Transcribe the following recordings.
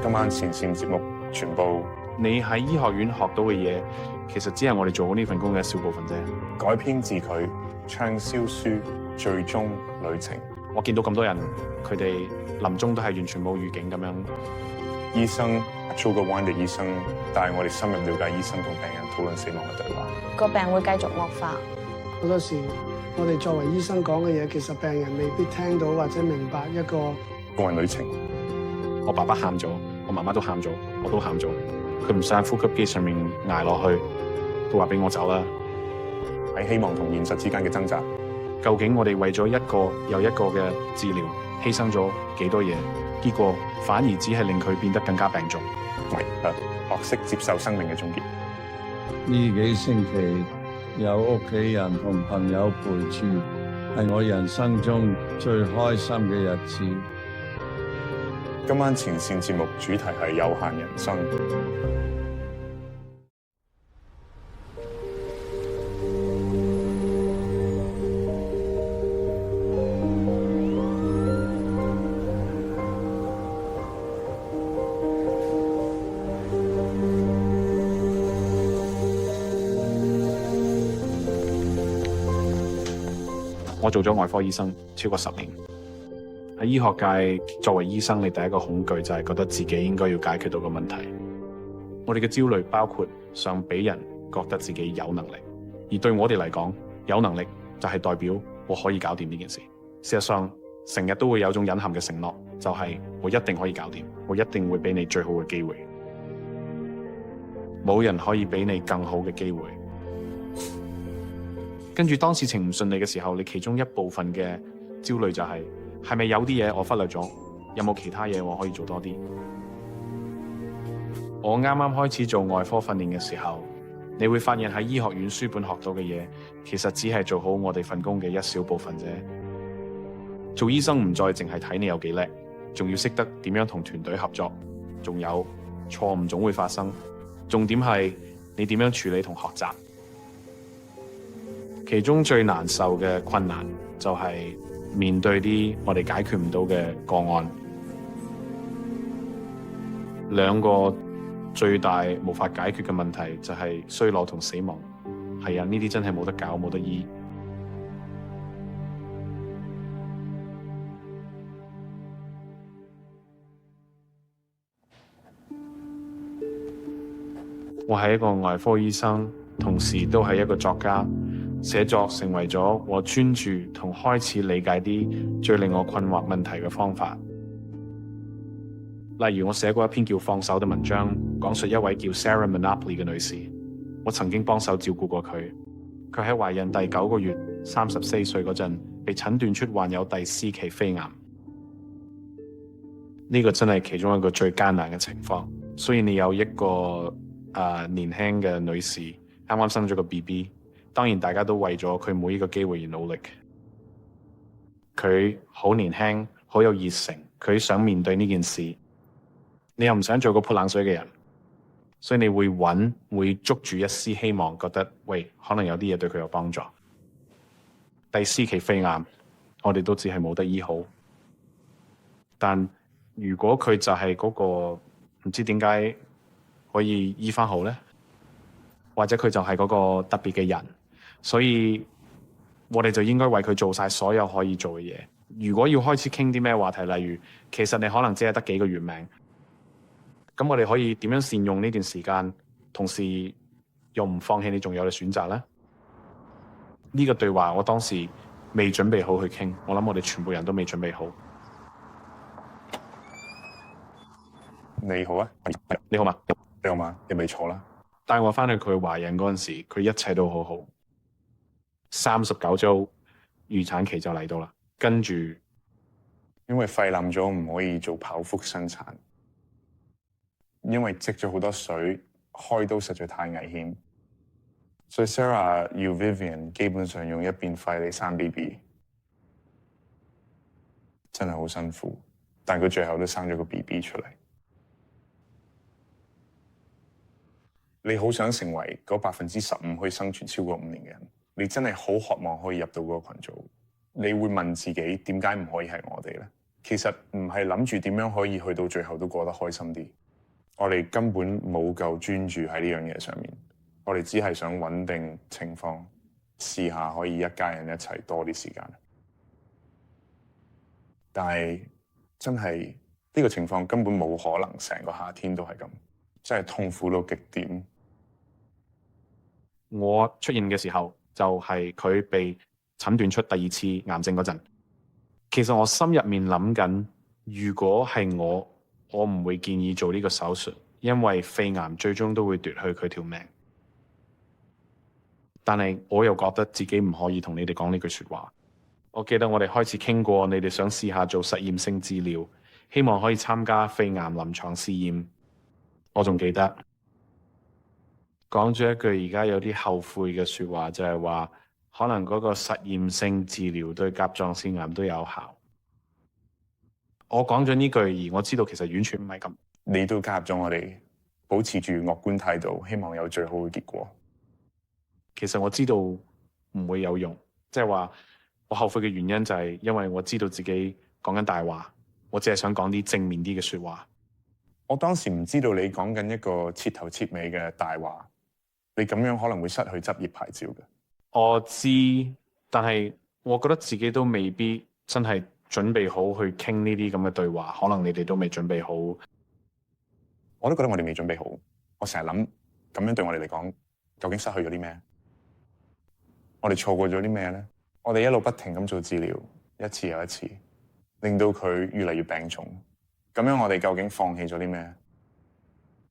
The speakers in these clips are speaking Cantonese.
今晚前線節目全部你喺醫學院學到嘅嘢，其實只係我哋做好呢份工嘅一小部分啫。改編自佢暢銷書《最終旅程》。我見到咁多人，佢哋臨終都係完全冇預警咁樣。醫生做個 Wine 嘅醫生，帶我哋深入了解醫生同病人討論死亡嘅對話。個病會繼續惡化。好多時，我哋作為醫生講嘅嘢，其實病人未必聽到或者明白一個個人旅程。我爸爸喊咗，我媽媽都喊咗，我都喊咗。佢唔使喺呼吸機上面捱落去，都話俾我走啦。喺希望同現實之間嘅掙扎，究竟我哋為咗一個又一個嘅治療，犧牲咗幾多嘢？結果反而只係令佢變得更加病重。學識接受生命嘅終結。呢幾星期有屋企人同朋友陪住，係我人生中最開心嘅日子。今晚前線節目主題係有限人生。我做咗外科醫生超過10年。喺醫學界，作為醫生，你第一個恐懼就係覺得自己應該要解決到個問題。我哋嘅焦慮包括想俾人覺得自己有能力，而對我哋嚟講，有能力就係代表我可以搞掂呢件事。事實上，成日都會有種隱含嘅承諾，就係我一定可以搞掂，我一定會俾你最好嘅機會。冇人可以俾你更好嘅機會。跟住當事情唔順利嘅時候，你其中一部分嘅焦慮就係咪有啲嘢我忽略咗？有冇其他嘢我可以做多啲？我啱啱開始做外科訓練嘅時候，你會發現喺醫學院書本學到嘅嘢，其實只係做好我哋份工嘅一小部分啫。做醫生唔再淨係睇你有幾叻，仲要識得點樣同團隊合作，仲有錯誤總會發生，重點係你點樣處理同學習。其中最難受嘅困難就係面對啲我哋解決唔到嘅個案。兩個最大無法解決嘅問題就係衰老同死亡。係啊，呢啲真係冇得搞，冇得醫。我係一個外科醫生，同時都係一個作家。寫作成為咗我專注同開始理解啲最令我困惑問題嘅方法。例如我寫過一篇叫《放手》嘅文章，講述一位叫 Sarah Manoply 嘅女士。我曾經幫手照顧過佢。佢喺懷孕第9個月，34歲嗰陣，被診斷出患有第 C 期肺癌。呢個真係其中一個最艱難嘅情況。所以你有一個年輕嘅女士，啱啱生咗個 BB。當然大家都為咗佢每一個機會而努力。佢好年輕，好有熱誠，佢想面對呢件事。你又唔想做個潑冷水嘅人，所以你會捉住一絲希望，覺得喂，可能有啲嘢對佢有幫助。第 C 期肺癌，我哋都只係冇得醫好。但如果佢就係嗰個唔知點解可以醫翻好呢？或者佢就係嗰個特別嘅人。所以我哋就應該為佢做晒所有可以做嘅嘢。如果要開始傾啲咩話題，例如其實你可能只係得幾個月命，咁我哋可以點樣善用呢段時間，同時又唔放棄你仲有嘅選擇呢？呢個對話我當時未準備好去傾，我諗我哋全部人都未準備好。你好啊，你好嘛？你好嘛？你未坐啦？帶我翻去佢懷孕嗰陣時，佢一切都好好。39週預產期就嚟到啦，跟住因為肺冧咗唔可以做剖腹生產，因為積咗好多水，開刀實在太危險，所以 Sarah 要 Vivian 基本上用一邊肺嚟生 BB， 真係好辛苦，但佢最後都生咗個 BB 出嚟。你好想成為嗰15%可以生存超過5年嘅人，你真係好渴望可以入到嗰個群組。你會問自己點解唔可以係我哋呢？其實唔係諗住點樣可以去到最後都過得開心啲。我哋根本冇夠專注喺呢樣嘢上面，我哋只係想穩定情況，試下可以一家人一齊多啲時間。但係真係呢個情況根本冇可能成個夏天都係咁，真係痛苦到極點。我出現嘅時候就係佢被診斷出第2次癌症嗰陣。其實我心入面諗緊，如果係我唔會建議做呢個手術，因為肺癌最終都會奪去佢條命。但係我又覺得自己唔可以同你哋講呢句說話。我記得我哋開始傾過，你哋想試下做實驗性治療，希望可以參加肺癌臨床試驗。我仲記得講咗一句而家有啲後悔嘅說話，就係話可能嗰個實驗性治療對甲狀腺癌都有效。我講咗呢句，而我知道其實完全唔係咁。你都加入咗我哋，保持住樂觀態度，希望有最好嘅結果。其實我知道唔會有用，即係話我後悔嘅原因就係因為我知道自己講緊大話，我只係想講啲正面啲嘅說話。我當時唔知道你講緊一個徹頭徹尾嘅大話，你咁樣可能會失去執業牌照嘅。我知，但係我覺得自己都未必真係準備好去傾呢啲咁嘅對話，可能你哋都未準備好。我都覺得我哋未準備好。我成日諗，咁樣對我哋嚟講，究竟失去咗啲咩？我哋錯過咗啲咩咧？我哋一路不停咁做治療，一次又一次，令到佢越嚟越病重。咁樣我哋究竟放棄咗啲咩？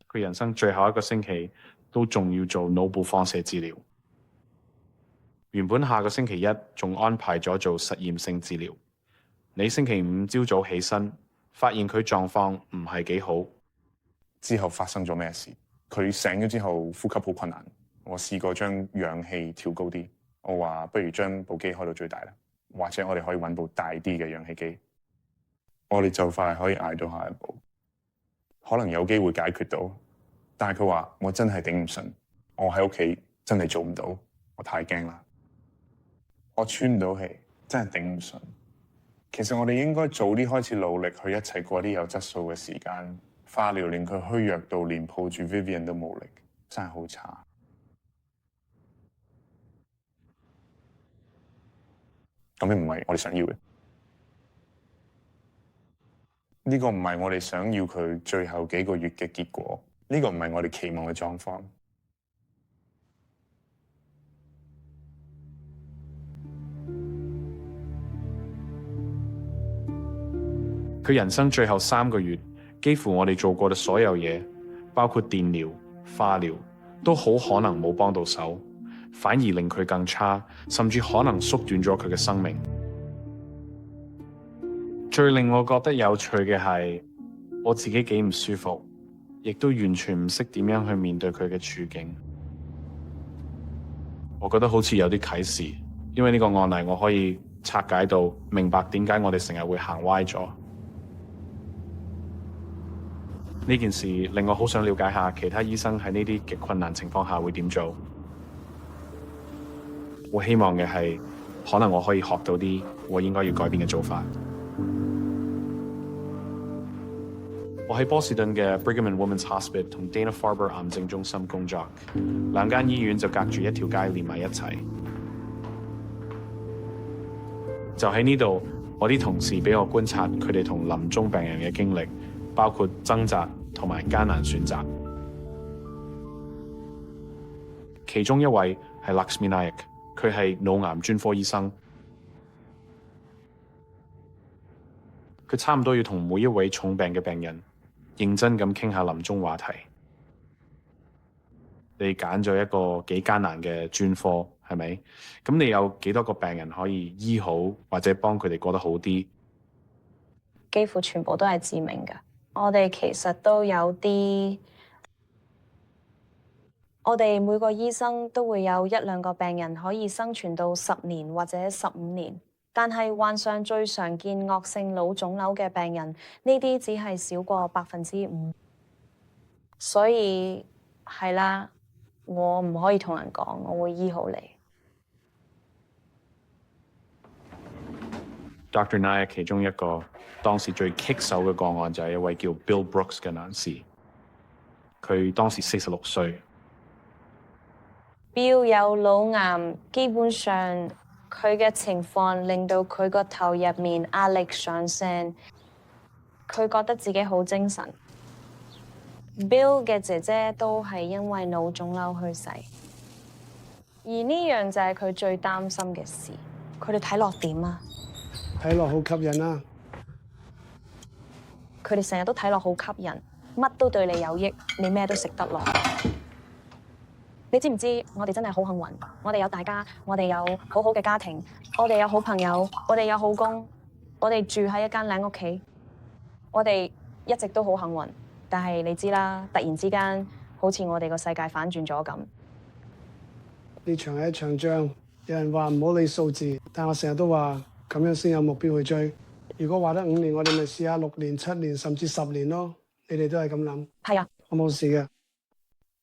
佢人生最後一個星期都仲要做腦部放射治療。原本下個星期一仲安排咗做實驗性治療。你星期五朝早起身，發現佢狀況唔係幾好。之後發生咗咩事？佢醒咗之後呼吸好困難。我試過將氧氣調高啲，我話不如將部機開到最大啦，或者我哋可以揾部大啲嘅氧氣機。我哋就快可以捱到下一步，可能有機會解決到。但係佢話我真係頂唔順，我喺屋企真係做唔到，我太驚啦，我喘唔到氣，真係頂唔順。其實我哋應該早啲開始努力去一齊過啲有質素嘅時間。化療令佢虛弱到連抱住 Vivian 都冇力，真係好差。咁樣唔係我哋想要嘅，呢個唔係我哋想要佢最後幾個月嘅結果，呢個唔係我哋期望嘅狀況。佢人生最後3個月，幾乎我哋做過嘅所有嘢，包括電療、化療，都好可能冇幫到手，反而令佢更差，甚至可能縮短咗佢嘅生命。最令我覺得有趣嘅係，我自己幾唔舒服，亦都完全唔識點樣去面對佢嘅處境。我覺得好似有啲啟示，因為呢個案例我可以拆解到明白點解我哋成日會行歪咗。呢件事令我好想了解下其他醫生喺呢啲極困難情況下會點做。我希望嘅係，可能我可以學到啲我應該要改變嘅做法。我喺波士頓嘅 Brigham and Women's Hospital 同 Dana-Farber 癌症中心工作，2間醫院就隔住一條街連埋一齊。就喺呢度，我啲同事俾我觀察佢哋同臨終病人嘅經歷，包括掙扎同埋艱難選擇。其中一位係 Laxmi Nayak， 佢係腦癌專科醫生。佢差唔多要同每一位重病嘅病人認真咁傾下臨終話題。你揀咗一個幾艱難嘅專科，係咪？咁你有幾多個病人可以醫好，或者幫佢哋過得好啲？幾乎全部都係致命嘅。我哋其實都有啲，我哋每個醫生都會有1-2個病人可以生存到10年或者15年，但係患上最常見惡性腦腫瘤嘅病人，呢啲只係少過5%。所以係啦，我唔可以同人講，我會醫好你。Dr. Nayak 其中一個當時最棘手嘅個案就係一位叫 Bill Brooks 嘅男士，佢當時46歲。Bill 有腦癌，基本上佢嘅情況令到佢個頭入面壓力上升，佢覺得自己好精神。Bill 嘅姐姐都係因為腦腫瘤去世，而呢樣就係佢最擔心嘅事。佢哋睇落點啊？睇落好吸引啊！佢哋成日都睇落好吸引，乜都對你有益，你咩都食得落。你知唔知我哋真係好幸運？我哋有大家，我哋有好好嘅家庭，我哋有好朋友，我哋有好工，我哋住喺一間靚屋企，我哋一直都好幸運。但係你知啦，突然之間好似我哋個世界反轉咗咁。呢場係一場仗，有人話唔好理數字，但我成日都話咁樣先有目標去追。如果話得5年，我哋咪試下6年、7年，甚至10年咯。你哋都係咁諗？係啊，我冇事嘅。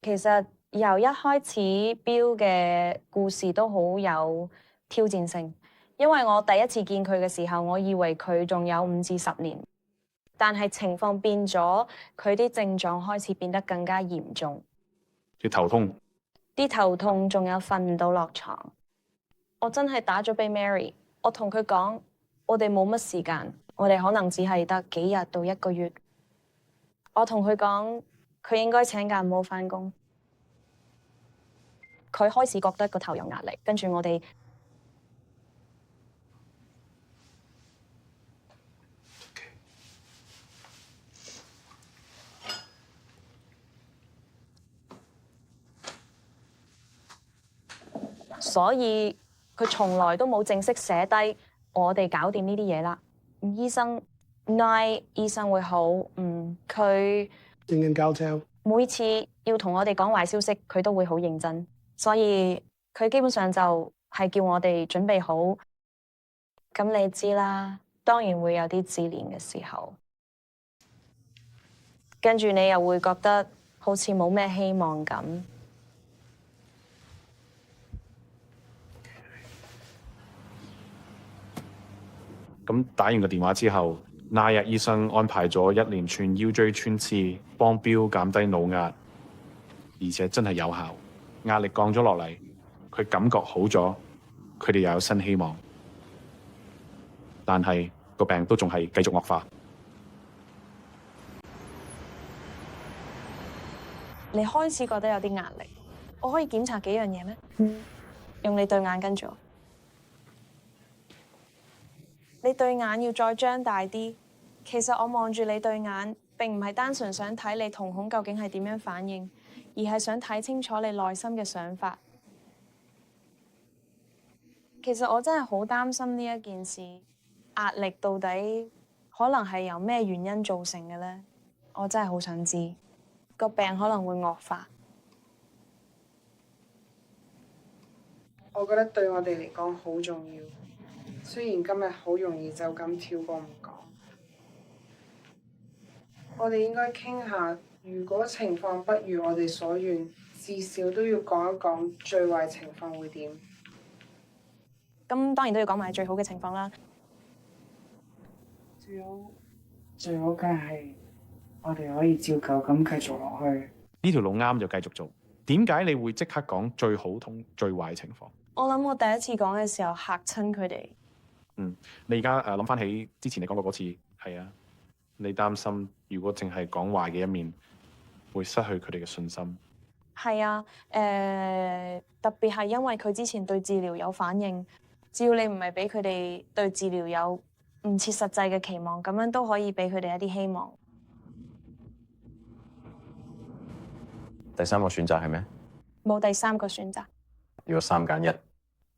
其實由一開始Bill嘅故事都好有挑戰性，因為我第一次見佢嘅時候，我以為佢仲有5至10年，但係情況變咗，佢啲症狀開始變得更加嚴重，要頭痛，啲頭痛仲有瞓唔到落床。我真係打咗俾 Mary， 我同佢講，我哋冇乜時間，我哋可能只係得幾日到1個月。我同佢講，佢應該請假唔好返工。佢開始覺得個頭有壓力，跟住我哋所以佢從來都冇正式寫低我哋搞掂呢啲嘢啦。醫生 Nye 醫生會好，佢正經交跳，每次要同我哋講壞消息，佢都會好認真。所以佢基本上就係叫我哋準備好。咁你知啦，當然會有啲自憐嘅時候，跟住你又會覺得好似冇咩希望咁。咁打完個電話之後，Nayak 醫生安排咗一連串腰椎穿刺，幫 Bill 減低腦壓，而且真係有效，壓力降咗落嚟，佢感覺好咗，佢哋又有新希望。但係個病都仲係繼續惡化。你開始覺得有啲壓力，我可以檢查幾樣嘢咩？用你對眼跟住我。你對眼要再張大啲。其實我望住你對眼，並唔係單純想睇你瞳孔究竟係點樣反應，而係想睇清楚你內心嘅想法。其實我真係好擔心呢一件事，壓力到底可能係由咩原因造成嘅呢？我真係好想知，個病可能會惡化。我覺得對我哋嚟講好重要。雖然今日好容易就咁跳過唔講，我哋應該傾下，如果情況不如我哋所願，至少都要講一講最壞情況會點。咁當然都要講埋最好嘅情況啦。最好梗係我哋可以照舊咁繼續落去。呢條路啱就繼續做。點解你會即刻講最好同最壞情況？我諗我第一次講嘅時候嚇親佢哋。你而家諗翻起之前你講過嗰次，係啊，你擔心如果淨係講壞嘅一面，會失去佢哋嘅信心。係啊，特別係因為佢之前對治療有反應，只要你唔係俾佢哋對治療有唔切實際嘅期望，咁樣都可以俾佢哋一啲希望。第3個選擇係咩？冇第3個選擇。如果3揀1，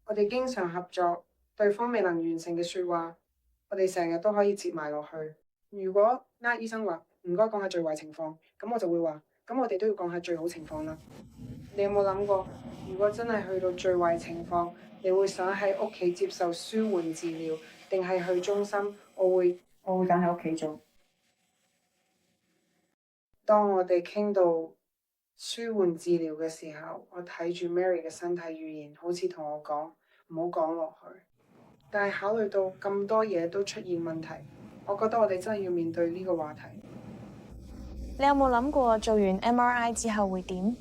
我哋經常合作，對方未能完成嘅説話，我哋成日都可以接埋落去。如果醫生話唔該講下最壞情況，咁我就會話，咁我哋都要講下最好情況啦。你有冇諗過，如果真係去到最壞情況，你會想喺屋企接受舒緩治療，定係去中心？我會揀喺屋企做。當我哋傾到舒緩治療嘅時候，我睇住 Mary 嘅身體語言，好似同我講唔好講落去。但係考慮到咁多嘢都出現問題，我覺得我哋真係要面對呢個話題。你有冇諗過做完 MRI 之後會點？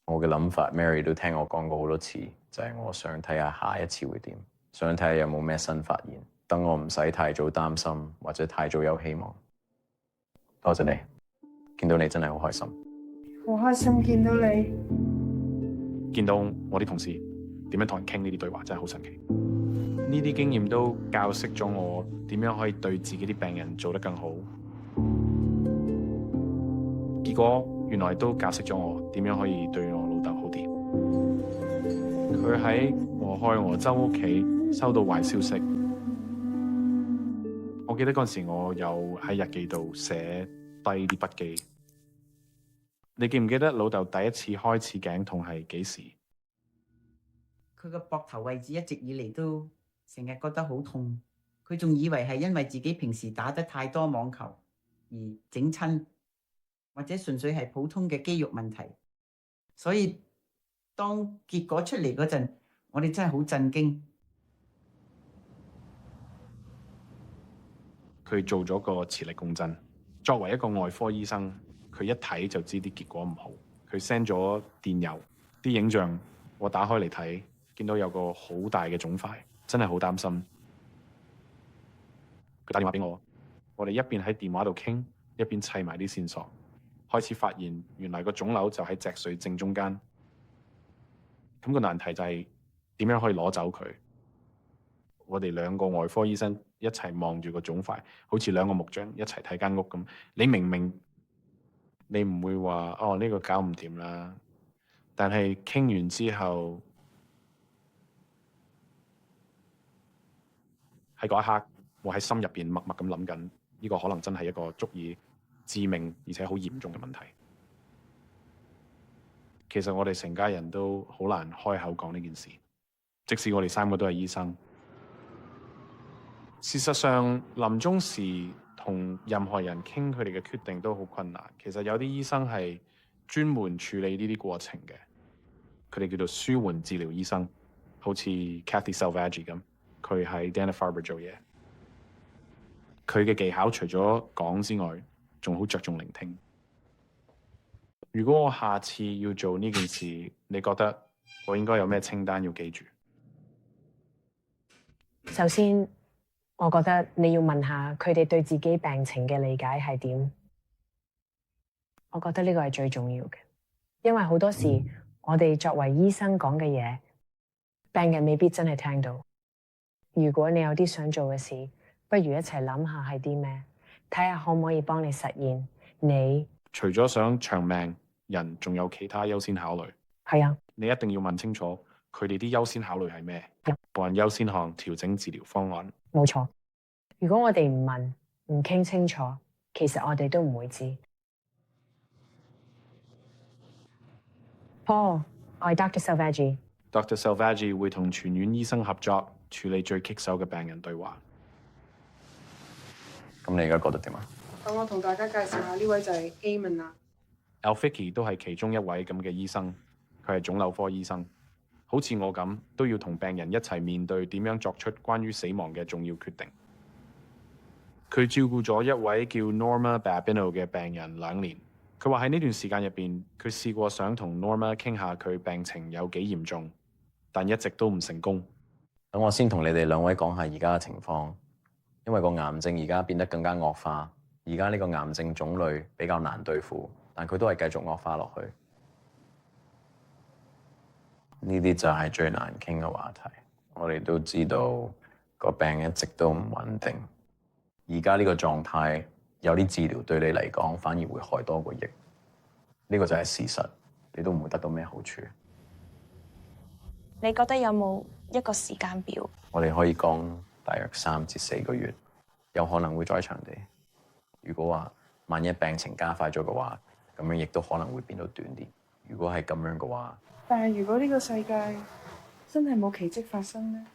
我嘅諗法，Mary 都聽我講過好多次，就係我想睇下下一次會點，想睇下有冇咩新發現，等我唔使太早擔心或者太早有希望。多謝你，見到你真係好開心。好開心見到你。見到我啲同事點樣同人傾呢啲對話，真係好神奇。呢啲經驗都教識咗我點樣可以對自己啲病人做得更好。結果原來都教識咗我點樣可以對我老豆好啲。佢喺俄亥俄州屋企收到壞消息，我記得嗰陣時我有喺日記度寫低啲筆記。你記唔記得老豆第一次開始頸痛係幾時？佢個膊頭位置一直以嚟都成日覺得好痛，佢仲以為係因為自己平時打得太多網球而整親，或者純粹係普通嘅肌肉問題。所以當結果出嚟嗰陣，我哋真係好震驚。佢做咗個磁力共振，作為一個外科醫生，佢一睇就知啲結果唔好。佢 send 咗電郵，啲影像我打開嚟睇，見到有個好大嘅腫塊，真係好擔心。佢打電話俾我，我哋一邊喺電話度傾，一邊砌埋啲線索，開始發現原來個腫瘤就喺脊髓正中間。咁個難題就係點樣可以攞走佢？我哋兩個外科醫生一齊望住個腫塊，好似兩個木匠一齊睇間屋咁。你明明你唔會話哦，呢個搞唔掂啦，但係傾完之後喺嗰一刻，我喺心入邊默默咁諗緊，呢個可能真係一個足以致命而且好嚴重嘅問題。其實我哋成家人都好難開口講呢件事，即使我哋三個都係醫生。事實上，臨終時同任何人傾佢哋嘅決定都好困難。其實有啲醫生係專門處理呢啲過程嘅，佢哋叫做舒緩治療醫生，好似 Kathy Salvaggi 咁，佢喺 Dana-Farber 做嘢。佢嘅技巧除咗講之外，仲好着重聆聽。如果我下次要做呢件事，你覺得我應該有咩清單要記住？首先，我覺得你要問下佢哋對自己病情嘅理解係點。我覺得呢個係最重要嘅，因為好多時我哋作為醫生講嘅嘢，病人未必真係聽到。如果你有啲想做嘅事，不如一齊諗下係啲咩，睇下可唔可以幫你實現你。除咗想長命，人仲有其他優先考慮。係啊，你一定要問清楚佢哋啲優先考慮係咩，按優先項調整治療方案。冇錯。如果我哋唔問唔傾清楚，其實我哋都唔會知。Paul，我係 Dr. Salvaggi。Dr. Salvaggi 會同全院醫生合作處理最棘手嘅病人對話。咁你而家覺得點啊？等我同大家介紹下，呢位就係 Amen 啦。Alficki 都係其中一位咁嘅醫生，佢係腫瘤科醫生，好似我咁都要同病人一齊面對點樣作出關於死亡嘅重要決定。佢照顧咗一位叫 Norma Babino 嘅病人2年。佢話喺呢段時間入邊，佢試過想同 Norma 傾下佢病情有幾嚴重，但一直都唔成功。等我先同你哋兩位講下而家嘅情況，因為個癌症而家變得更加惡化，而家呢個癌症種類比較難對付，但佢都係繼續惡化落去。呢啲就係最難傾嘅話題。我哋都知道個病一直都唔穩定，而家呢個狀態有啲治療對你嚟講反而會害多過益，呢個就係事實，你都唔會得到咩好處。你覺得有冇一個時間表？我哋可以講大約3至4個月，有可能會再長啲。如果話萬一病情加快咗嘅話，咁樣亦都可能會變到短啲。如果係咁樣嘅話，但係如果呢個世界真係冇奇蹟發生呢？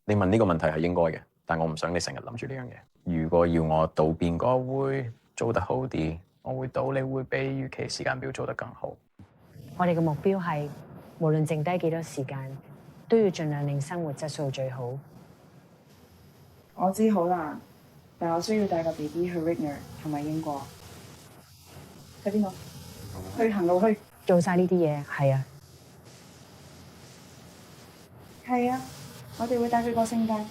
你問呢個問題係應該嘅，但我唔想你成日諗住呢樣嘢。如果要我賭邊個會做得好啲，我會賭你會比預期時間表做得更好。我哋嘅目標係，無論剩低幾多時間，都要盡量令生活質素最好。我知好難，但我需要帶個 BB 去 Wigner 同埋英國。去邊度？去行路去。做晒呢啲嘢，係啊，係啊，我哋會帶佢過聖誕。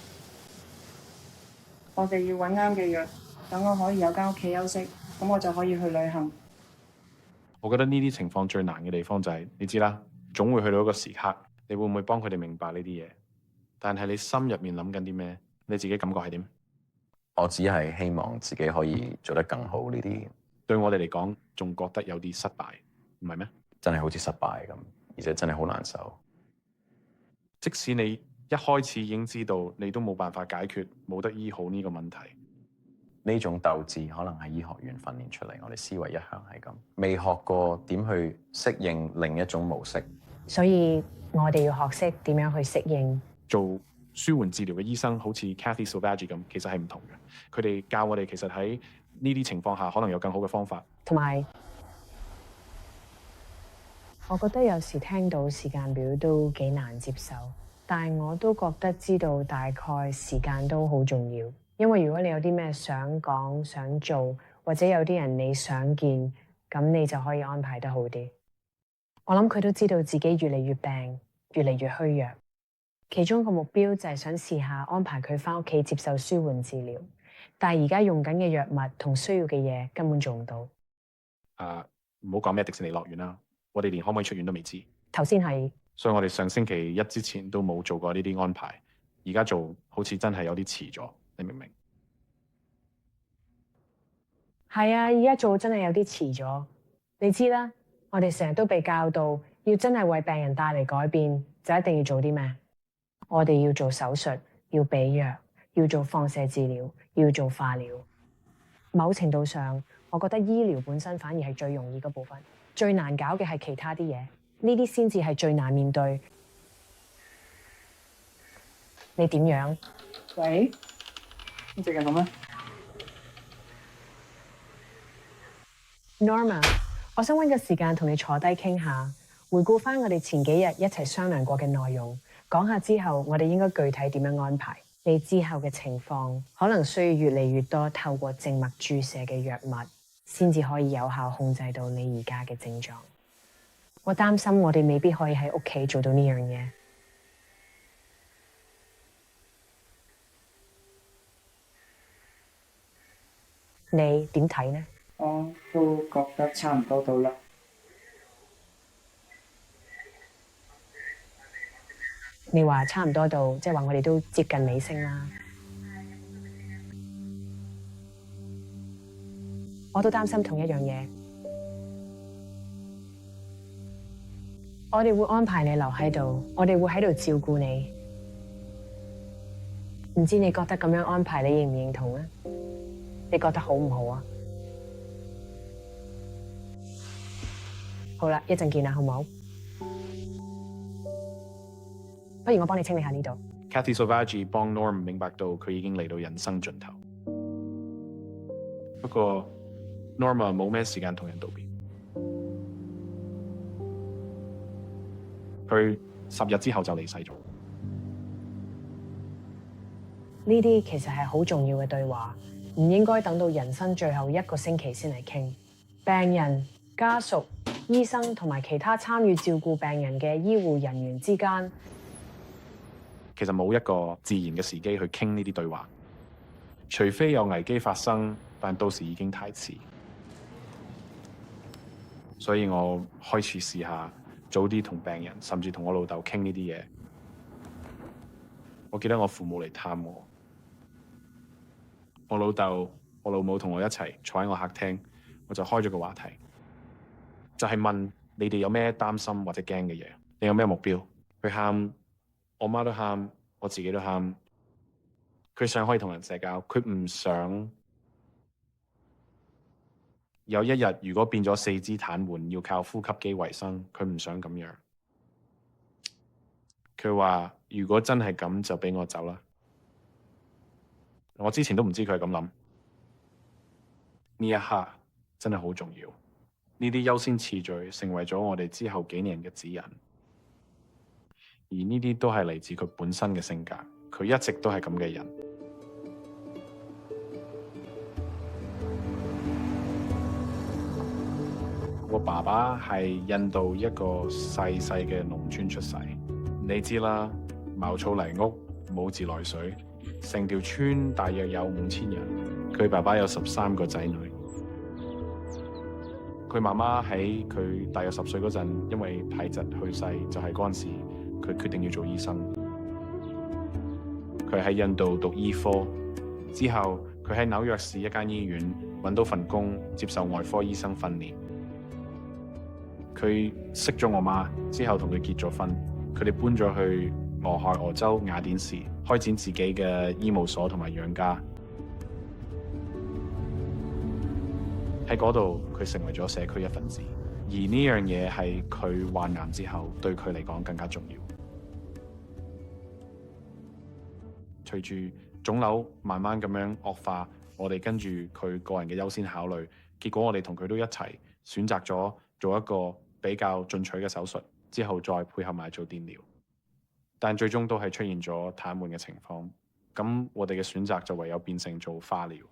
我哋要揾啱嘅藥，等我可以有間屋企休息，咁我就可以去旅行。我覺得呢啲情況最難嘅地方就係、你知啦，總會去到一個時刻，你會唔會幫佢哋明白呢啲嘢？但係你心入面諗緊啲咩？你自己感覺係點？我只係希望自己可以做得更好呢啲，對我哋嚟講，仲覺得有啲失敗，唔係咩？真係好似失敗咁，而且真係好難受。即使你一開始已經知道你都冇辦法解決，冇得醫好呢個問題，呢種鬥志可能係醫學院訓練出嚟，我哋思維一向係咁，未學過點去適應另一種模式。所以我哋要學識點樣去適應。做舒緩治療嘅醫生，好似 Kathy Sauvage 咁，其實係唔同嘅。佢哋教我哋其實喺呢啲情況下，可能有更好嘅方法。同埋，我覺得有時聽到時間表都幾難接受，但係我都覺得知道大概時間都好重要。因為如果你有啲咩想講、想做，或者有啲人你想見，咁你就可以安排得好啲。我諗佢都知道自己越嚟越病，越嚟越虛弱。其中一個目標就係想試下安排佢返屋企接受舒緩治療，但係而家用緊嘅藥物同需要嘅嘢根本做唔到。唔好講咩迪士尼樂園啦，我哋連可唔可以出院都未知。頭先係，所以我哋上星期一之前都冇做過呢啲安排，而家做好似真係有啲遲咗，你明唔明？係啊，而家做真係有啲遲咗。你知啦，我哋成日都被教導要真係為病人帶嚟改變，就一定要做啲咩？我哋要做手術，要俾藥，要做放射治療，要做化療。某程度上，我覺得醫療本身反而係最容易嗰部分，最難搞嘅係其他啲嘢，呢啲先至係最難面對。你點樣？喂，你最近好咩？ Norma， 我想搵個時間同你坐低傾下，回顧翻我哋前幾日一齊商量過嘅內容，講下之後我哋應該具體點樣安排。你之後嘅情況可能需要越嚟越多透過靜脈注射嘅藥物，先至可以有效控制到你而家嘅症狀。我擔心我哋未必可以喺屋企做到呢樣嘢。你點睇呢？我都覺得差唔多到啦。你話差唔多到，即係話我哋都接近尾聲啦。我都擔心同一樣嘢。我哋會安排你留喺度，我哋會喺度照顧你。唔知你覺得咁樣安排，你認唔認同呢？你覺得好唔好啊？好啦，一陣見啦，好唔好？不如我幫你清理下呢度。Kathy Sauvage 幫 Norm 明白到佢已經嚟到人生盡頭。不過 Norma 冇咩時間同人道別。佢10日之後就離世咗。呢啲其實係好重要嘅對話，唔應該等到人生最後一個星期先嚟傾。病人、家屬、醫生同埋其他參與照顧病人嘅醫護人員之間，其實冇一個自然嘅時機去傾呢啲對話，除非有危機發生，但到時已經太遲。所以我開始試下早啲同病人，甚至同我老豆傾呢啲嘢。我記得我父母嚟探我老豆、我老母同我一齊坐喺我客廳，我就開咗個話題，就係問你哋有咩擔心或者驚嘅嘢，你有咩目標？佢喊。我媽都喊，我自己都喊。佢想可以同人社交，佢唔想有一日如果變咗四肢癱瘓，要靠呼吸機維生，佢唔想咁樣。佢話如果真係咁，就俾我走啦。我之前都唔知佢係咁諗，呢一刻真係好重要。呢啲優先次序成為咗我哋之後幾年嘅指引。而呢啲都係嚟自佢本身嘅性格，佢一直都係咁嘅人。我爸爸係印度一個細細嘅農村出世，你知啦，茅草泥屋，冇自來水，成條村大約有5000人。佢爸爸有13個仔女。佢媽媽喺佢大約10歲嗰陣，因為體疾去世，就係嗰陣時佢決定要做醫生。佢喺印度讀醫科，之後佢喺紐約市一間醫院揾到份工，接受外科醫生訓練。佢識咗我媽之後，同佢結咗婚。佢哋搬咗去俄亥俄州雅典市，開展自己嘅醫務所同埋養家。喺嗰度，佢成為咗社區一份子。而呢樣嘢係佢患癌之後，對佢嚟講更加重要。隨住腫瘤慢慢咁樣惡化，我哋跟住佢個人嘅優先考慮，結果我哋同佢都一齊選擇咗做一個比較進取嘅手術，之後再配合埋做電療，但最終都係出現咗癱瘓嘅情況。咁我哋嘅選擇就唯有變成做化療。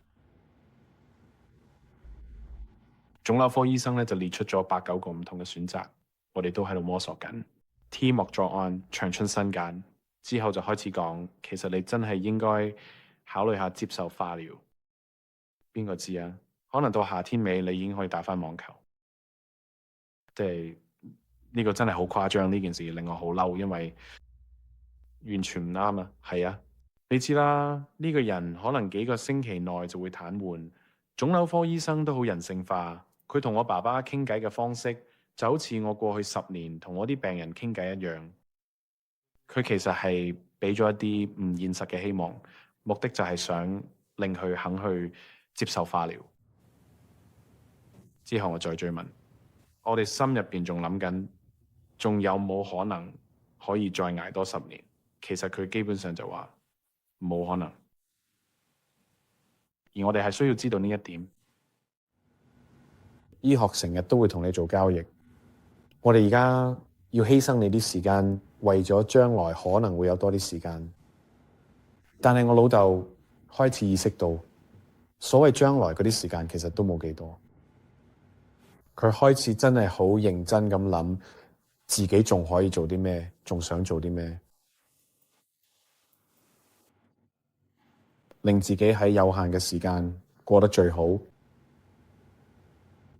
腫瘤科醫生咧就列出咗8、9個唔同嘅選擇，我哋都喺度摸索緊。T 莫作案，長春新間之後就開始講，其實你真係應該考慮下接受化療。邊個知啊？可能到夏天尾你已經可以打返網球。即係呢個真係好誇張，呢件事令我好嬲，因為完全唔啱啊！係啊，你知啦，呢個人可能幾個星期內就會癱瘓。腫瘤科醫生都好人性化，佢同我爸爸傾偈嘅方式就好似我過去10年同我啲病人傾偈一樣。佢其實係俾咗一啲唔現實嘅希望，目的就係想令佢肯去接受化療。之後我再追問。我哋心入邊仲諗緊，仲有冇可能可以再捱多10年？其實佢基本上就話冇可能。而我哋係需要知道呢一點。醫學成日都會同你做交易，我哋而家要犧牲你啲時間，為咗將來可能會有多啲時間。但係我老豆開始意識到，所謂將來嗰啲時間其實都冇幾多。佢開始真係好認真咁諗，自己仲可以做啲咩，仲想做啲咩，令自己喺有限嘅時間過得最好。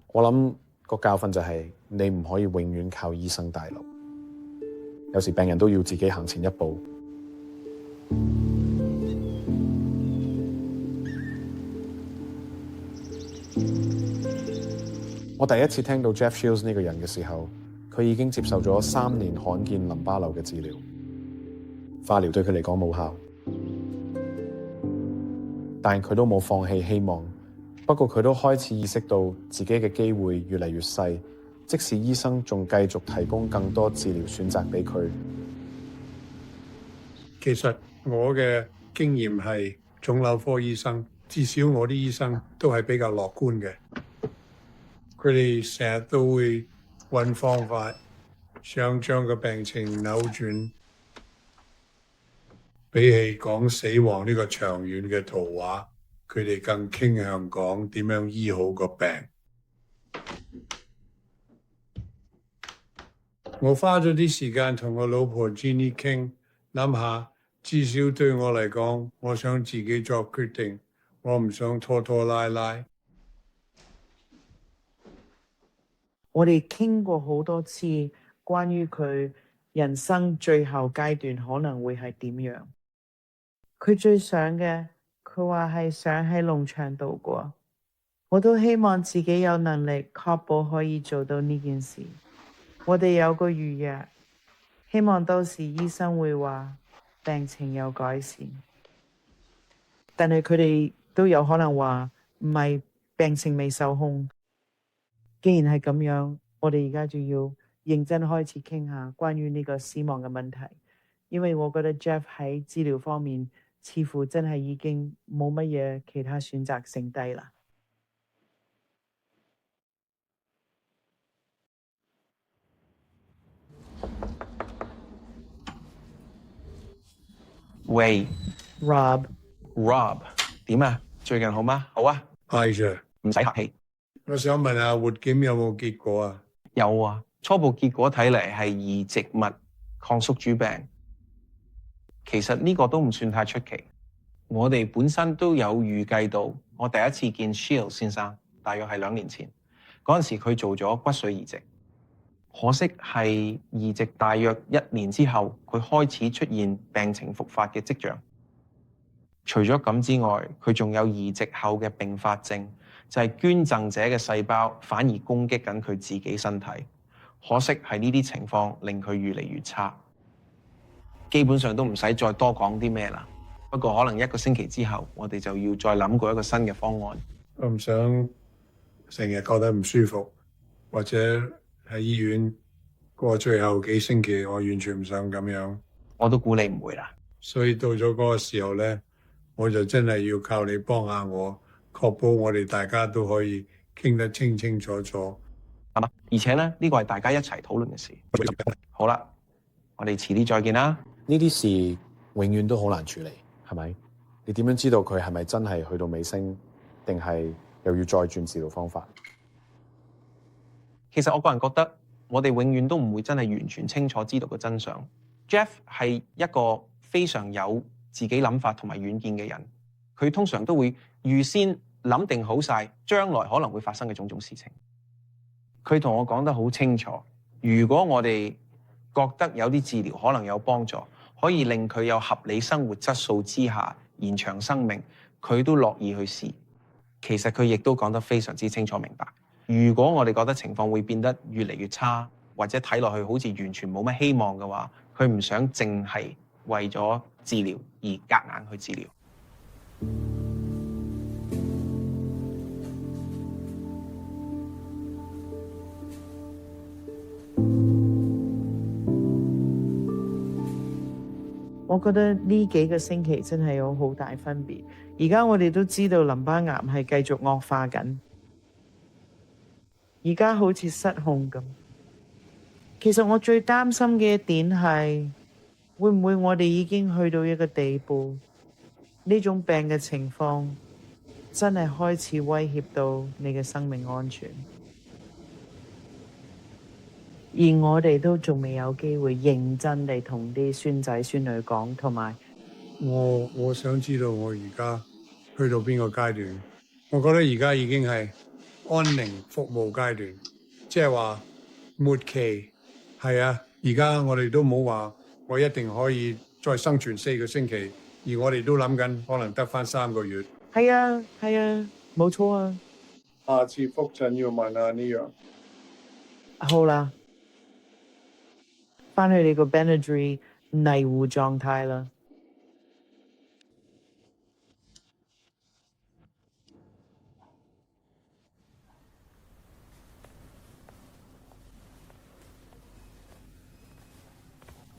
我諗個教訓就係，你唔可以永遠靠醫生帶路，有時病人都要自己行前一步。我第一次聽到 Jeff Shields 呢個人嘅時候，佢已經接受咗3年罕見淋巴瘤嘅治療，化療對佢嚟講冇效，但佢都冇放棄希望。不過佢都開始意識到自己嘅機會越嚟越細，即使醫生仲繼續提供更多治療選擇俾佢。其實我嘅經驗係腫瘤科醫生，至少我啲醫生都係比較樂觀嘅。佢哋成日都會揾方法，想將個病情扭轉，比起講死亡呢個長遠嘅圖畫，佢哋更傾向講點樣醫好個病。我花咗啲時間同我老婆 Jenny 傾，諗下至少對我嚟講，我想自己作決定，我唔想拖拖拉拉。我哋傾過好多次關於佢人生最後階段可能會係點樣。佢最想嘅，佢話係想喺農場度過。我都希望自己有能力確保可以做到呢件事。我哋有個預約，希望到時醫生會話病情有改善。但係佢哋都有可能話唔係，病情未受控。既然係咁樣，我哋而家就要認真開始傾下關於呢個死亡嘅問題，因為我覺得 Jeff 喺治療方面似乎真係已經冇乜嘢其他選擇剩低啦。喂 Rob 點啊？最近好嗎？好啊，係啫，唔使客氣。我想問下活檢有冇結果啊？有啊，初步結果睇嚟係移植物抗宿主病。其實呢個都唔算太出奇。我哋本身都有預計到，我第一次見 Shield 先生，大約係2年前，嗰陣時佢做咗骨髓移植。可惜係移植大約1年之後，佢開始出現病情復發嘅跡象。除咗咁之外，佢仲有移植後嘅併發症，就係捐贈者嘅細胞反而攻擊緊佢自己身體。可惜係呢啲情況令佢越嚟越差。基本上都唔使再多講啲咩啦。不過可能1個星期之後，我哋就要再諗過一個新嘅方案。我唔想成日覺得唔舒服，或者喺醫院過最後幾星期，我完全唔想咁樣。我都估你唔會啦。所以到咗嗰個時候咧，我就真係要靠你幫下我，確保我哋大家都可以傾得清清楚楚。係嘛？而且咧，呢個係大家一齊討論嘅事。好啦，我哋遲啲再見啦。呢啲事永遠都好難處理，係咪？你點樣知道佢係咪真係去到尾聲，定係又要再轉治療方法？其實我個人覺得，我哋永遠都唔會真係完全清楚知道個真相。Jeff 係一個非常有自己諗法同埋遠見嘅人，佢通常都會預先諗定好晒將來可能會發生嘅種種事情。佢同我講得好清楚，如果我哋覺得有啲治療可能有幫助，可以令佢有合理生活質素之下延長生命，佢都樂意去試。其實佢亦都講得非常之清楚明白。如果我哋覺得情況會變得越嚟越差，或者睇落去好似完全冇乜希望嘅話，佢唔想淨係為咗治療而夾硬去治療。我覺得呢幾個星期真係有好大分別。而家我哋都知道淋巴癌係繼續惡化緊，而家好似失控咁。其實我最擔心嘅一點係，會唔會我哋已經去到一個地步，呢種病嘅情況真係開始威脅到你嘅生命安全，而我哋都仲未有機會認真地同啲孫仔孫女講，同埋我想知道我而家去到邊個階段？我覺得而家已經係安寧服務階段，即係話末期。係啊，而家我哋都冇話我一定可以再生存4個星期，而我哋都諗緊可能得返3個月。係啊，係啊，冇錯啊。下次覆診要問下呢樣。好啦，返去你個 Benadryl 泥糊狀態啦。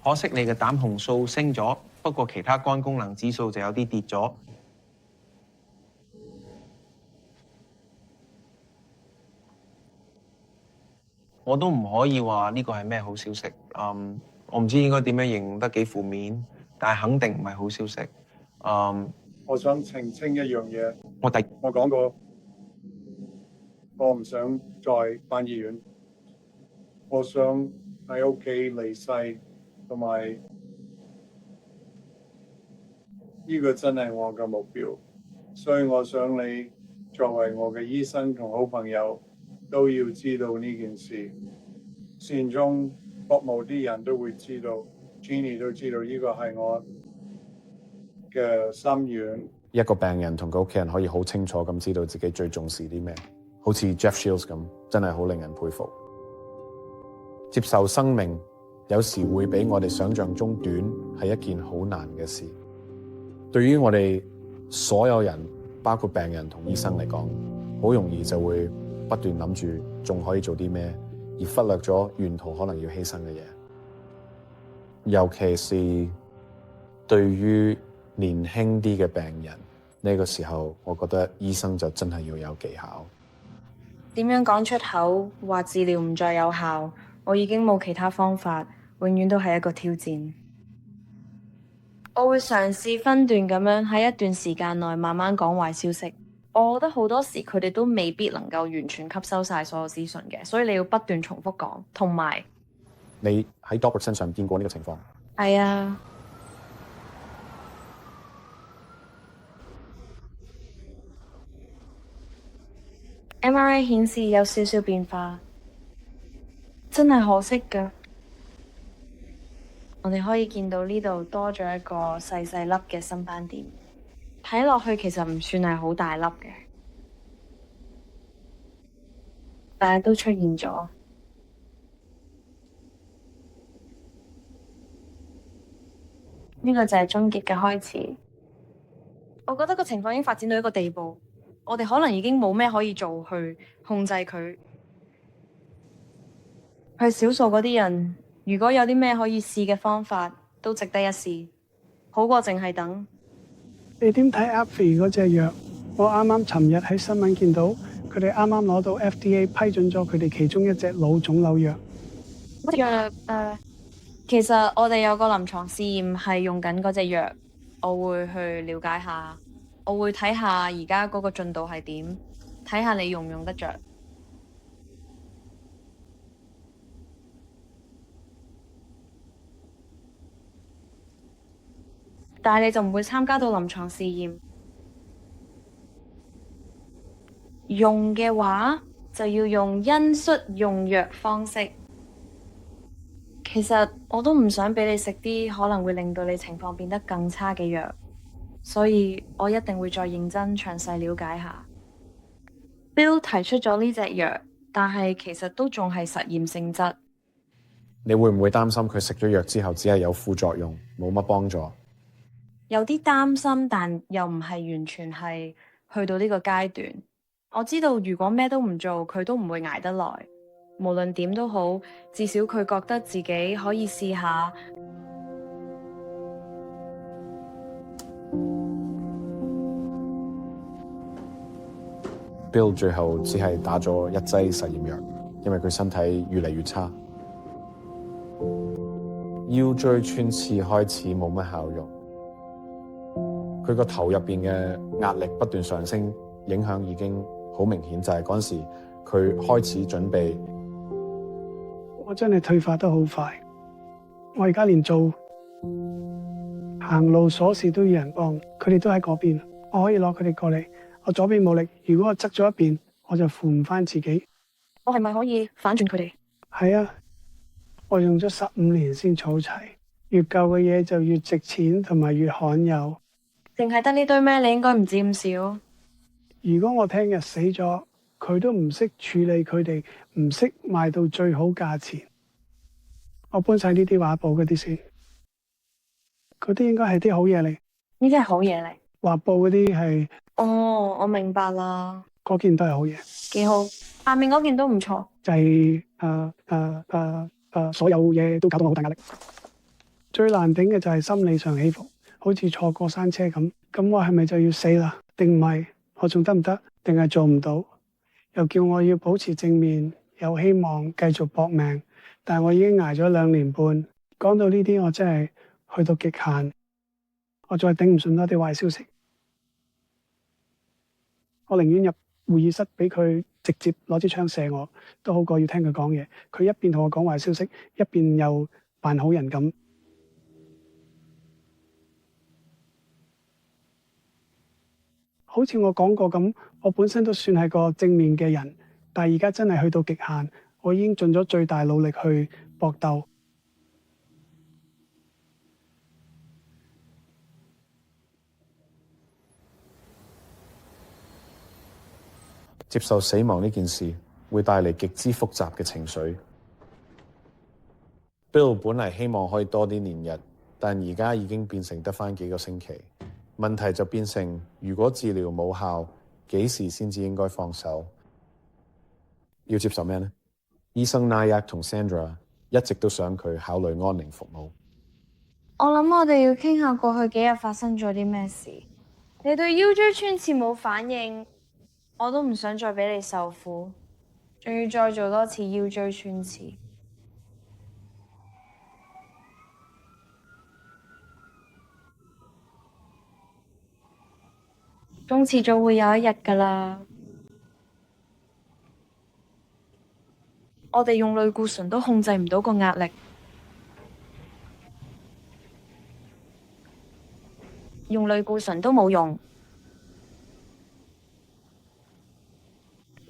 可惜你嘅膽紅素升咗，不過其他肝功能指數就有啲跌咗。我都唔可以話呢個係咩好消息。我唔知應該點樣形容得幾負面，但係肯定唔係好消息。我想澄清一樣嘢。我講過，我唔想再返醫院，我想喺屋企離世。同埋呢個真係我嘅目標，所以我想你作為我嘅醫生同好朋友都要知道呢件事。善終服務啲人都會知道 ，Jeannie 都知道呢個係我嘅心願。一個病人同佢屋企人可以好清楚咁知道自己最重視啲咩，好似 Jeff Shields 咁，真係好令人佩服。接受生命有時會比我哋想象中短，係一件好難嘅事。對於我哋所有人，包括病人同醫生嚟講，好容易就會不斷諗住仲可以做啲咩，而忽略咗沿途可能要犧牲嘅嘢。尤其是對於年輕啲嘅病人，呢個時候我覺得醫生就真係要有技巧。點樣講出口話治療唔再有效？我已經冇其他方法，永遠都係一個挑戰。我會嘗試分段咁樣喺一段時間內慢慢講壞消息，我覺得好多時佢哋都未必能夠完全吸收晒所有資訊嘅，所以你要不斷重複講，同埋你喺 Dobert 身上見過呢個情況？係啊。MRI 顯示有少少變化，真係可惜㗎。我哋可以見到呢度多咗一個細細粒嘅新斑點，睇落去其實唔算係好大粒嘅，但係都出現咗。呢個就係終結嘅開始。我覺得個情況已經發展到一個地步，我哋可能已經冇咩可以做去控制佢。係少數嗰啲人，如果有啲咩可以試嘅方法，都值得一試，好過淨係等。你點睇 Abbvie 嗰隻藥？我啱啱尋日喺新聞見到，佢哋啱啱攞到 FDA 批准咗佢哋其中一隻腦腫瘤藥。嗰隻藥其實我哋有個臨床試驗係用緊嗰隻藥，我會去了解下，我會睇下而家嗰個進度係點，睇下你用唔用得着。但係你就唔會參加到臨床試驗，用嘅話就要用恩恤用藥方式。其實我都唔想俾你食啲可能會令到你情況變得更差嘅藥，所以我一定會再認真詳細了解下。Bill 提出咗呢隻藥，但係其實都仲係實驗性質。你會唔會擔心佢食咗藥之後只係有副作用，冇乜幫助？有啲擔心，但又唔係完全係去到呢個階段。我知道如果咩都唔做，佢都唔會捱得耐。無論點都好，至少佢覺得自己可以試下。Bill 最後只係打咗一劑實驗藥，因為佢身體越嚟越差。腰椎穿刺開始冇乜效用，佢個頭入邊嘅壓力不斷上升，影響已經好明顯。就係嗰陣時，佢開始準備。我真係退化得好快，我而家連做行路鎖匙都要人幫，佢哋都喺嗰邊，我可以攞佢哋過嚟。我左邊冇力，如果我側咗一邊，我就扶唔翻自己。我係咪可以反轉佢哋？係啊，我用咗15年先儲齊，越舊嘅嘢就越值錢同埋越罕有。淨係得呢堆咩？你應該唔止咁少。如果我聽日死咗，佢都唔識處理佢哋，唔識賣到最好價錢。我搬晒呢啲畫布嗰啲先，嗰啲應該係啲好嘢嚟。呢啲係好嘢嚟。畫布嗰啲係。哦，我明白啦。嗰件都係好嘢。幾好，下面嗰件都唔錯。就係所有嘢都搞到我好大壓力。最難頂嘅就係心理上起伏，好似坐過山車咁。咁我係咪就要死啦？定唔係？我仲得唔得？定係做唔到？又叫我要保持正面，有希望繼續搏命，但係我已經捱咗2年半。講到呢啲，我真係去到極限，我再頂唔順多啲壞消息。我寧願入會議室俾佢直接攞支槍射我，都好過要聽佢講嘢。佢一邊同我講壞消息，一邊又扮好人咁。好似我講過咁，我本身都算係個正面嘅人，但係而家真係去到極限，我已經盡咗最大努力去搏鬥。接受死亡呢件事會帶嚟極之複雜嘅情緒。Bill 本嚟希望可以多啲年日，但而家已經變成得返幾個星期。問題就變成，如果治療冇效，幾時先至應該放手？要接受咩呢？醫生 Nayak 同 Sandra 一直都想佢考慮安寧服務。我諗我哋要傾下過去幾日發生咗啲咩事。你對腰椎穿刺冇反應，我都唔想再俾你受苦，仲要再做多次腰椎穿刺。總遲早會有一日㗎啦。我哋用類固醇都控制唔到個壓力，用類固醇都冇用。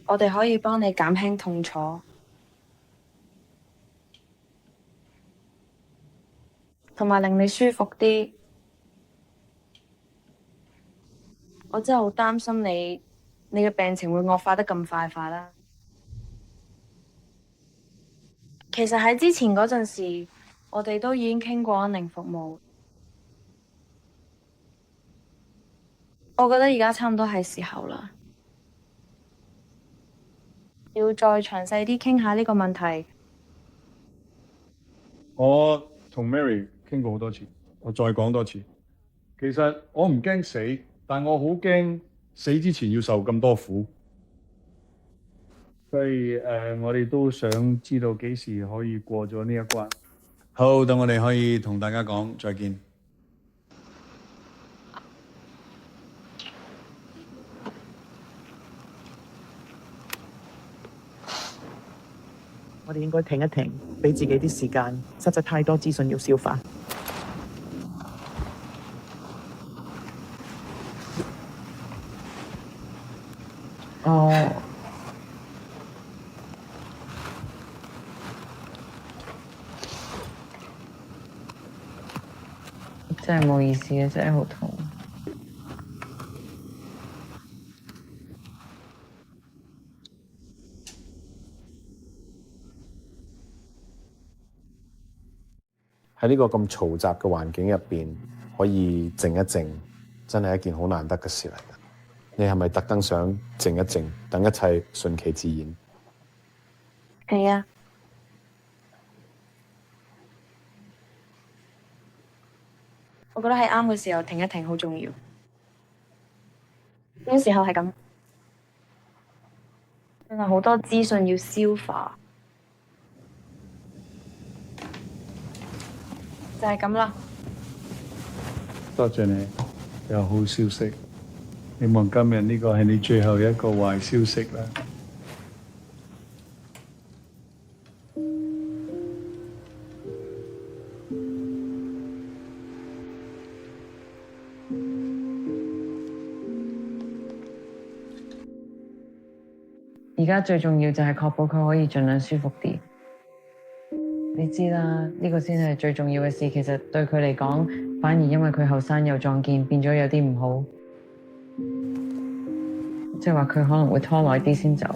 我哋可以幫你減輕痛楚，同埋令你舒服啲。我真係好擔心你嘅病情會惡化得咁快啦。其實喺之前嗰陣時，我哋都已經傾過安寧服務。我覺得而家差唔多係時候啦，要再詳細啲傾下呢個問題。我同 Mary 傾過好多次，我再講多次。其實我唔驚死，但我好驚死之前要受咁多苦。所以我哋都想知道幾時可以過咗呢一關。好，等我哋可以同大家講再見。我哋應該停一停，俾自己啲時間，實在太多資訊要消化。哦，真係冇意思嘅，真係好痛。喺呢個咁嘈雜嘅環境入邊，可以靜一靜，真係一件好難得嘅事嚟嘅。你係咪特登想靜一靜，等一切順其自然？係啊，我覺得喺啱嘅時候停一停好重要。有時候係咁，真係好多資訊要消化，就係咁啦。多謝你，有好消息。希望今日呢個係你最後一個壞消息啦。而家最重要就係確保佢可以盡量舒服啲。你知啦，呢個先係最重要嘅事。其實對佢嚟講，反而因為佢後生又壯健，變咗有啲唔好。即係話佢可能會拖耐啲先走。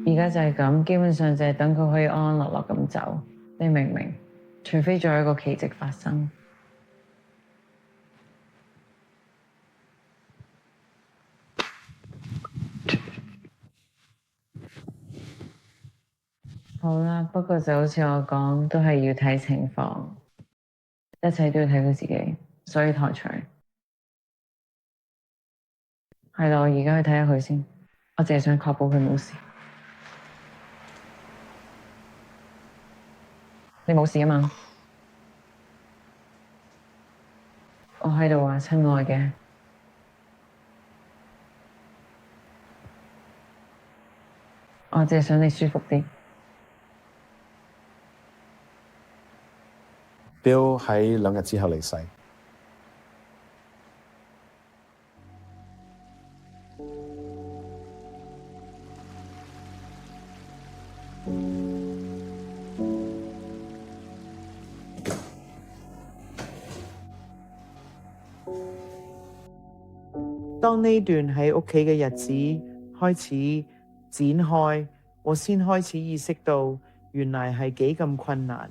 而家就係咁，基本上就係等佢可以安安樂樂咁走。你明唔明？除非再有一個奇蹟發生。好啦，不過就好似我講，都係要睇情況，一切都要睇佢自己，所以台除。係啦，我而家去睇下佢先，我淨係想確保佢冇事。你冇事啊嘛？我喺度啊，親愛嘅。我淨係想你舒服啲。Bill 喺2日之後離世。當呢段喺屋企嘅日子開始展開，我先開始意識到原來係幾咁困難。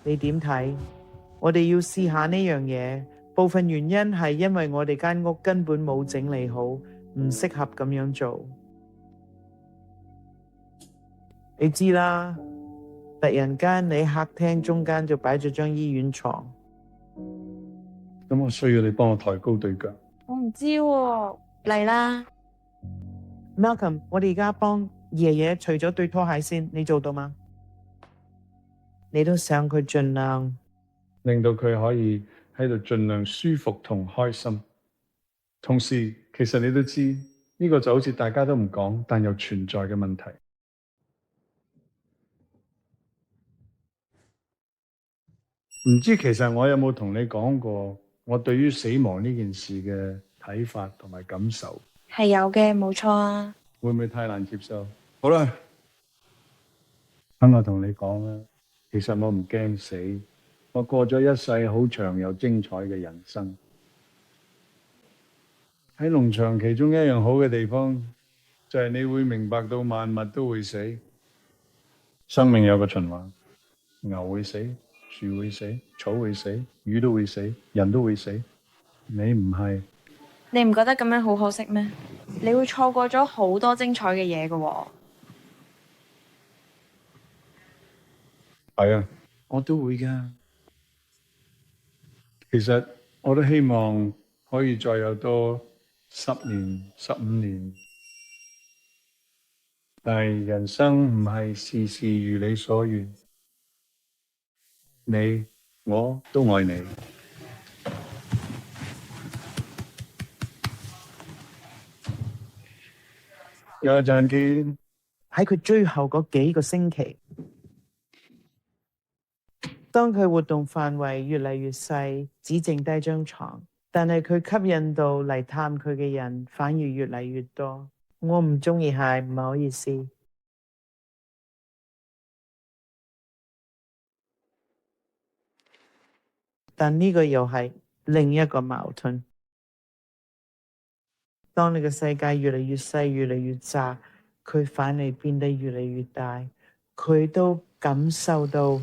你點睇？我哋要試下呢樣嘢，部分原因係因為我哋間屋根本冇整理好，唔適合咁樣做。你知啦，突然間你客廳中間就擺咗張醫院床。咁我需要你幫我抬高對腳。我唔知喎，嚟啦。Malcolm，我哋而家幫爺爺除咗對拖鞋先，你做到嗎？你都想佢盡量令到佢可以喺度盡量舒服同開心。同時，其實你都知呢個就好似大家都唔講，但又存在嘅問題。唔知其實我有冇同你講過我對於死亡呢件事嘅睇法同埋感受？係有嘅，冇錯啊。會唔會太難接受？好啦，等我同你講啦。其實我唔驚死，我過咗一世好長又精彩嘅人生。喺農場其中一樣好嘅地方，就係你會明白到萬物都會死，生命有個循環，牛會死，樹會死，草會死，魚都會死，人都會死。你唔係。你唔覺得咁樣好可惜咩？你會錯過咗好多精彩嘅嘢㗎喎。係啊，我都會㗎。其實我都希望可以再有多10年、15年，但係人生唔係事事如你所願。你我都愛你。有一陣見。喺佢最後嗰幾個星期，當佢活動範圍越嚟越細，只剩低張床，但係佢吸引到嚟探佢嘅人反而越嚟越多。我唔中意係唔好意思，但呢個又係另一個矛盾。當你嘅世界越嚟越細，越嚟越窄，佢反而變得越嚟越大。佢都感受到。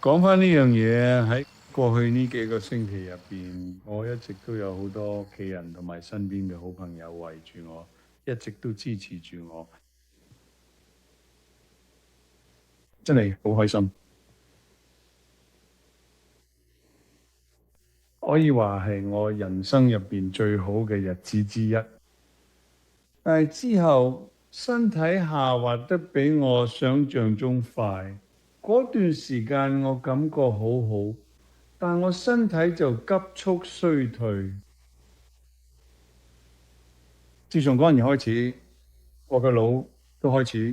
講返呢樣嘢，喺過去呢幾個星期入邊，我一直都有好多屋企人同埋身邊嘅好朋友圍住我，一直都支持住我，真係好開心。可以話係我人生入邊最好嘅日子之一。但係之後身體下滑得比我想象中快，嗰段時間我感覺好好，但我身體就急速衰退。自從嗰年開始，我嘅腦都開始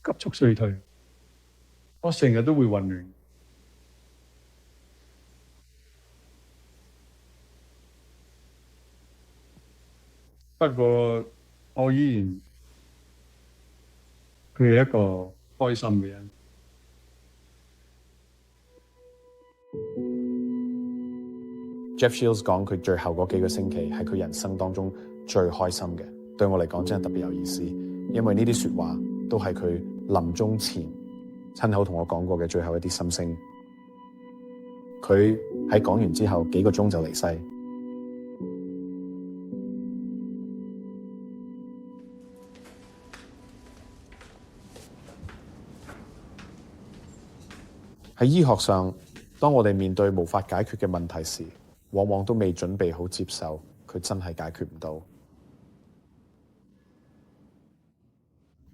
急速衰退，我成日都會混亂。不過我依然佢係一個開心嘅人。Jeff Shields 講佢最後嗰幾個星期係佢人生當中最開心嘅，對我嚟講真係特別有意思，因為呢啲說話都係佢臨終前親口同我講過嘅最後一啲心聲。佢喺講完之後幾個鐘就離世。喺醫學上，當我哋面對無法解決嘅問題時，往往都未準備好接受佢真係解決唔到。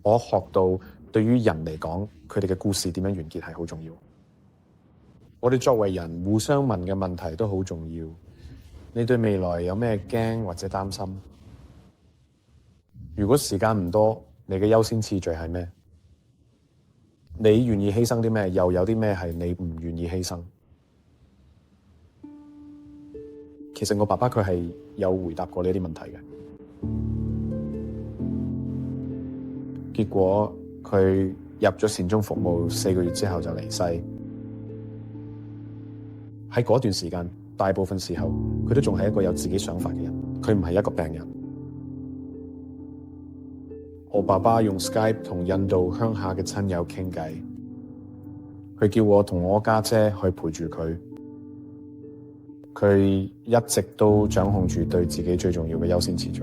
我學到對於人嚟講，佢哋嘅故事點樣完結係好重要。我哋作為人互相問嘅問題都好重要。你對未來有咩驚或者擔心？如果時間唔多，你嘅優先次序係咩？你願意犧牲啲咩？又有啲咩係你唔願意犧牲？其實我爸爸佢係有回答過呢啲問題嘅。結果佢入咗善終服務4個月之後就離世。喺嗰段時間，大部分時候佢都仲係一個有自己想法嘅人，佢唔係一個病人。我爸爸用 Skype 同印度鄉下嘅親友傾偈，佢叫我同我家姐去陪住佢。佢一直都掌控住對自己最重要嘅優先次序。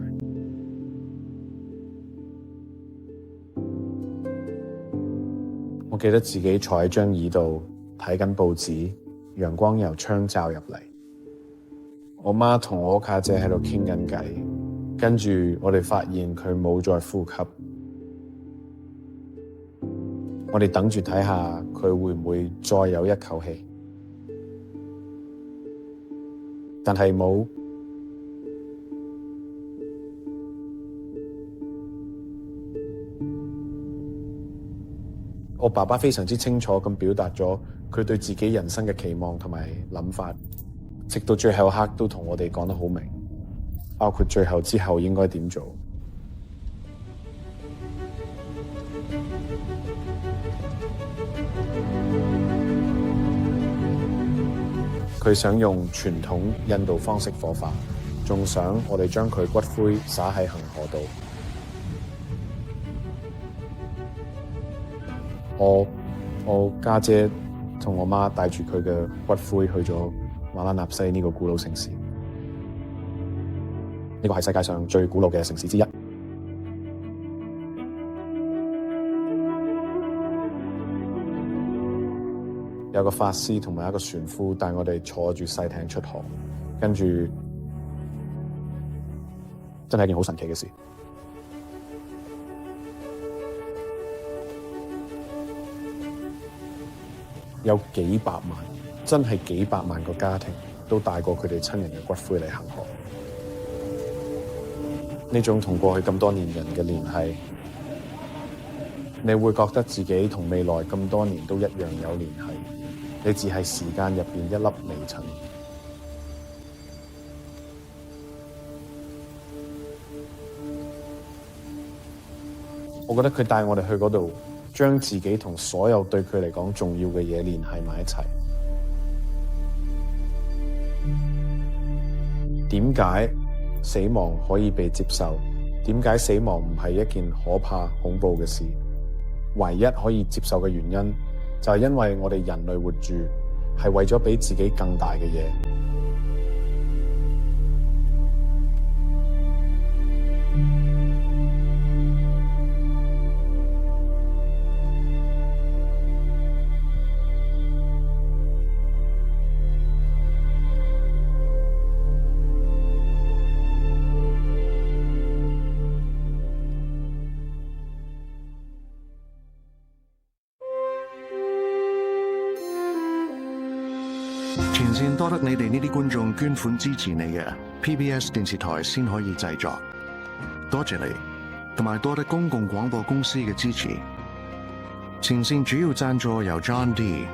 我記得自己坐喺張椅度睇緊報紙，陽光由窗照入嚟。我媽同我家姐喺度傾緊偈。跟住我哋發現佢冇再呼吸，我哋等住睇下佢會唔會再有一口氣。但係冇。我爸爸非常之清楚咁表達咗佢對自己人生嘅期望同埋諗法，直到最後一刻都同我哋講得好明，包括最後之後應該點做。佢想用傳統印度方式火化，仲想我哋將佢骨灰灑喺恆河度。我家姐同我媽帶住佢嘅骨灰去咗馬拉納西呢個古老城市，呢個係世界上最古老嘅城市之一。有個法師同埋一個船夫帶我哋坐住細艇出河，跟住真係一件好神奇嘅事。有幾百萬，真係幾百萬個家庭都帶過佢哋親人嘅骨灰嚟恆河。呢種同過去咁多年人嘅聯繫，你會覺得自己同未來咁多年都一樣有聯繫，你只係時間入邊一粒微塵。我覺得佢帶我哋去嗰度，將自己同所有對佢嚟講重要嘅嘢聯繫埋一齊。點解死亡可以被接受？點解死亡唔係一件可怕恐怖嘅事？唯一可以接受嘅原因，就係因為我哋人類活住係為咗比自己更大嘅嘢。前線多得你哋呢啲觀眾捐款支持你嘅 PBS 電視台先可以製作，多謝你，同埋多得公共廣播公司嘅支持。前線主要贊助由 John D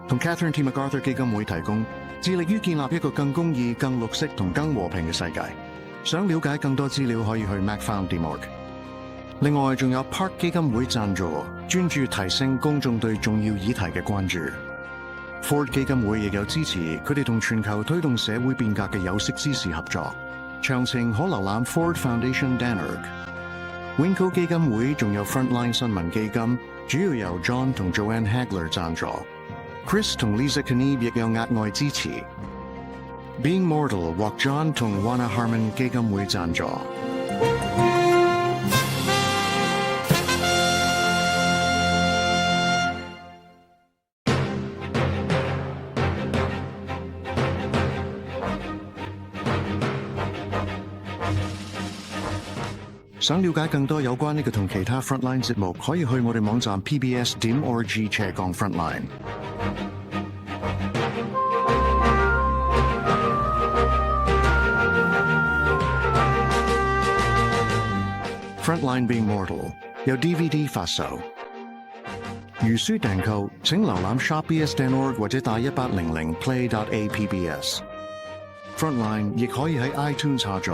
同 Catherine T. MacArthur 基金會提供，致力於建立一個更公義、更綠色同更和平嘅世界。想了解更多資料，可以去 macfound.org。另外，仲有 Park 基金會贊助，專注提升公眾對重要議題嘅關注。Ford 基金會亦有支持佢哋同全球推動社會變革嘅有識之士合作。詳情可瀏覽 Ford Foundation.org。Winco 基金會仲有 Frontline 新聞基金，主要由 John 同 Joanne Hagler 贊助。Chris 同 Lisa Knieb 亦有額外支持。Being Mortal 獲 John 同 Wana Harmon 基金會贊助。想了解更多有關呢個同其他 Frontline 節目，可以去我哋網站 pbs.org/Frontline。Frontline Being Mortal 有 DVD 發售，如書訂購請瀏覽 shopbs.org 或者打1800 play.apbs。Frontline 亦可以喺 iTunes 下載。